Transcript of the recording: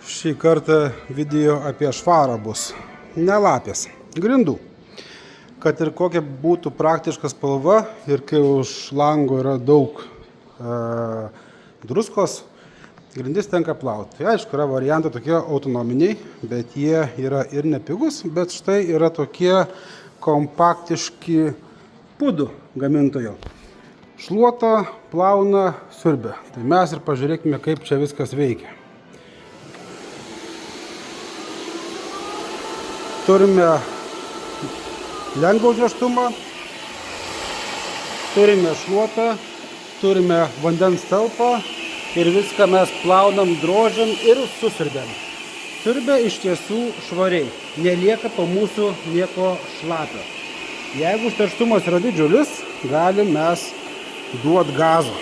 Šį kartą video apie švarą bus. Ne lapės, grindų. Kad ir kokia būtų praktiška spalva ir kai už lango yra daug druskos, grindis tenka plauti. Tai aišku, yra variantai tokie autonominiai, bet jie yra ir nepigus, bet štai yra tokie kompaktiški pudų gamintojo. Šluota, plauna, siurbia. Tai mes ir pažiūrėkime, kaip čia viskas veikia. Turime lengvą užneštumą, turime šluotą, turime vandens talpą ir viską mes plaunam, drožiam ir susiurbiam. Siurbia iš tiesų švariai, nelieka po mūsų nieko šlapio. Jeigu užterštumas yra didžiulis, galim mes duoti gazo.